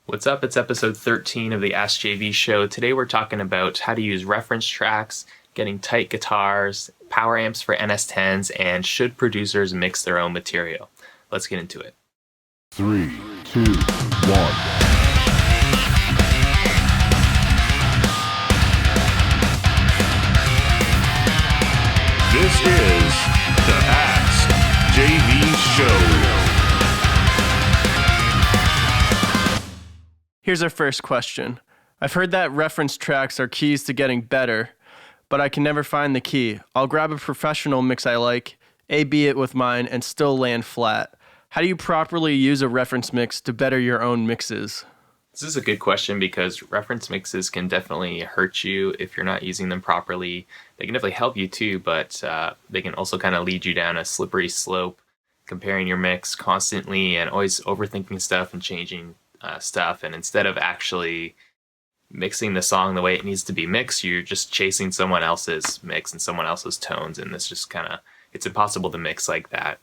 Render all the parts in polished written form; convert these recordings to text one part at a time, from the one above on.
What's up? It's episode 13 of the AskJV show. Today we're talking about how to use reference tracks, getting tight guitars, power amps for NS10s, and should producers mix their own material. Let's get into it. 3, 2, 1. This is the AskJV show. Here's our first question. I've heard that reference tracks are keys to getting better, but I can never find the key. I'll grab a professional mix I like, A-B it with mine, and still land flat. How do you properly use a reference mix to better your own mixes? This is a good question because reference mixes can definitely hurt you if you're not using them properly. They can definitely help you too, but they can also kind of lead you down a slippery slope, comparing your mix constantly and always overthinking stuff and changing stuff, and instead of actually mixing the song the way it needs to be mixed, you're just chasing someone else's mix and someone else's tones, and it's just it's impossible to mix like that.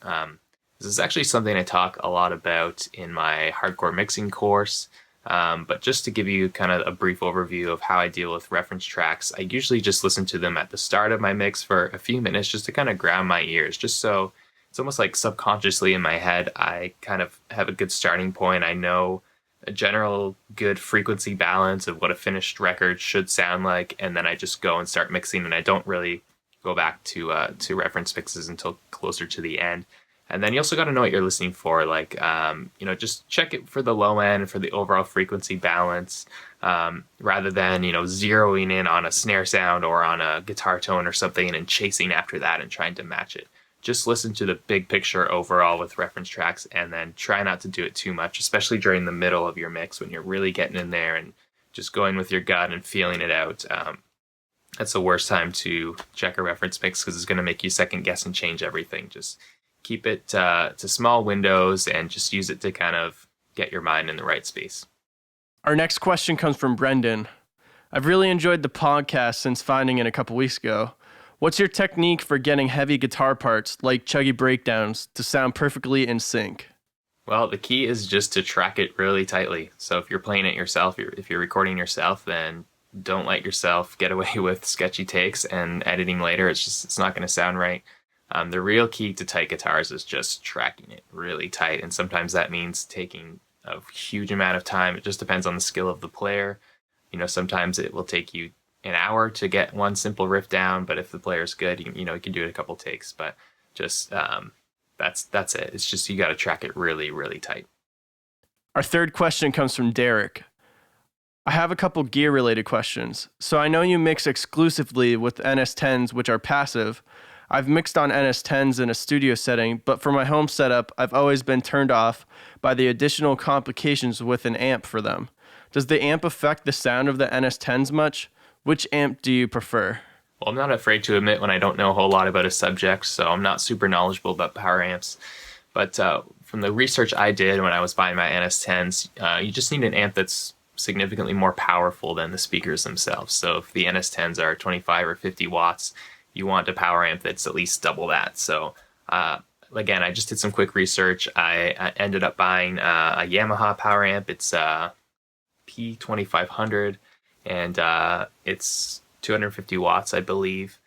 This is actually something I talk a lot about in my hardcore mixing course, but just to give you kind of a brief overview of how I deal with reference tracks, I usually just listen to them at the start of my mix for a few minutes just to kind of ground my ears, just so it's almost like subconsciously in my head I kind of have a good starting point. I know a general good frequency balance of what a finished record should sound like, and then I just go and start mixing, and I don't really go back to reference mixes until closer to the end. And then you also got to know what you're listening for, like just check it for the low end, for the overall frequency balance, rather than zeroing in on a snare sound or on a guitar tone or something and chasing after that and trying to match it. Just listen to the big picture overall with reference tracks, and then try not to do it too much, especially during the middle of your mix when you're really getting in there and just going with your gut and feeling it out. That's the worst time to check a reference mix because it's going to make you second guess and change everything. Just keep it to small windows and just use it to kind of get your mind in the right space. Our next question comes from Brendan. I've really enjoyed the podcast since finding it a couple weeks ago. What's your technique for getting heavy guitar parts, like chuggy breakdowns, to sound perfectly in sync? Well, the key is just to track it really tightly. So if you're playing it yourself, if you're recording yourself, then don't let yourself get away with sketchy takes and editing later. It's not going to sound right. The real key to tight guitars is just tracking it really tight. And sometimes that means taking a huge amount of time. It just depends on the skill of the player. Sometimes it will take you an hour to get one simple riff down, but if the player's good, you can do it a couple takes. But just that's it. It's just you got to track it really, really tight. Our third question comes from Derek. I have a couple gear-related questions. So I know you mix exclusively with NS10s, which are passive. I've mixed on NS10s in a studio setting, but for my home setup, I've always been turned off by the additional complications with an amp for them. Does the amp affect the sound of the NS10s much? Which amp do you prefer? Well, I'm not afraid to admit when I don't know a whole lot about a subject, so I'm not super knowledgeable about power amps. But from the research I did when I was buying my NS10s, you just need an amp that's significantly more powerful than the speakers themselves. So if the NS10s are 25 or 50 watts, you want a power amp that's at least double that. So again, I just did some quick research. I ended up buying a Yamaha power amp. It's P2500. And it's 250 watts, I believe.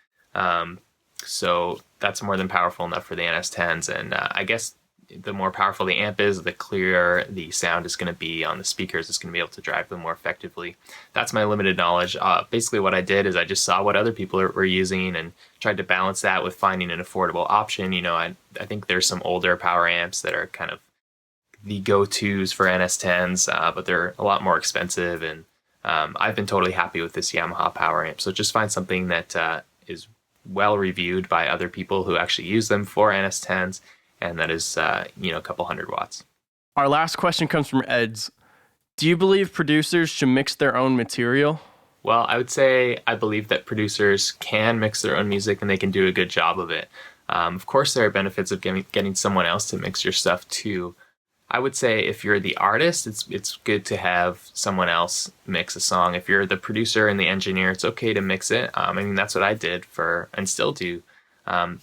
So that's more than powerful enough for the NS10s. And I guess the more powerful the amp is, the clearer the sound is going to be on the speakers. It's going to be able to drive them more effectively. That's my limited knowledge. Basically what I did is I just saw what other people were using and tried to balance that with finding an affordable option. I think there's some older power amps that are kind of the go-tos for NS10s, but they're a lot more expensive, and I've been totally happy with this Yamaha power amp. So just find something that is well reviewed by other people who actually use them for NS10s, and that is a couple hundred watts. Our last question comes from Eds. Do you believe producers should mix their own material? Well, I would say I believe that producers can mix their own music and they can do a good job of it. Of course, there are benefits of getting someone else to mix your stuff too. I would say if you're the artist, it's good to have someone else mix a song. If you're the producer and the engineer, it's okay to mix it. That's what I did and still do.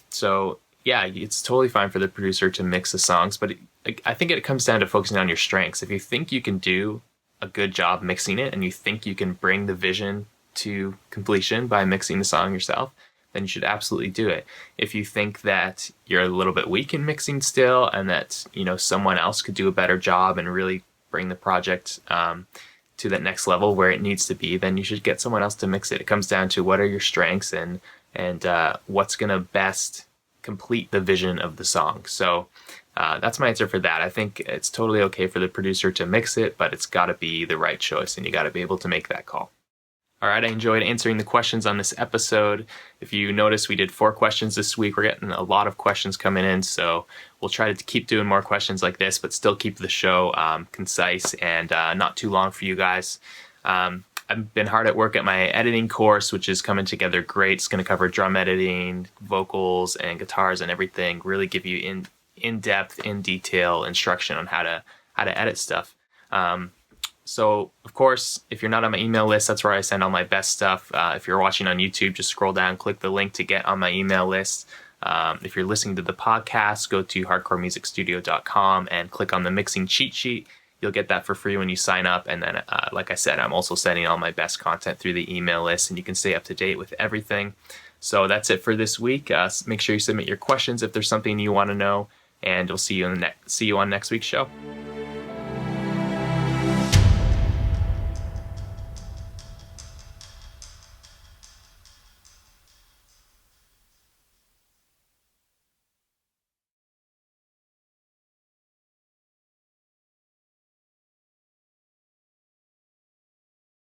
So yeah, it's totally fine for the producer to mix the songs, but I think it comes down to focusing on your strengths. If you think you can do a good job mixing it and you think you can bring the vision to completion by mixing the song yourself, then you should absolutely do it. If you think that you're a little bit weak in mixing still and that, someone else could do a better job and really bring the project to that next level where it needs to be, then you should get someone else to mix it. It comes down to what are your strengths and what's going to best complete the vision of the song. So that's my answer for that. I think it's totally okay for the producer to mix it, but it's got to be the right choice and you got to be able to make that call. All right, I enjoyed answering the questions on this episode. If you notice, we did 4 questions this week. We're getting a lot of questions coming in, so we'll try to keep doing more questions like this, but still keep the show concise and not too long for you guys. I've been hard at work at my editing course, which is coming together great. It's going to cover drum editing, vocals, and guitars and everything. Really give you in-depth, in detail instruction on how to edit stuff. So, of course, if you're not on my email list, that's where I send all my best stuff. If you're watching on YouTube, just scroll down, click the link to get on my email list. If you're listening to the podcast, go to hardcoremusicstudio.com and click on the mixing cheat sheet. You'll get that for free when you sign up. And then, like I said, I'm also sending all my best content through the email list, and you can stay up to date with everything. So that's it for this week. Make sure you submit your questions if there's something you want to know, and we'll see you on next week's show.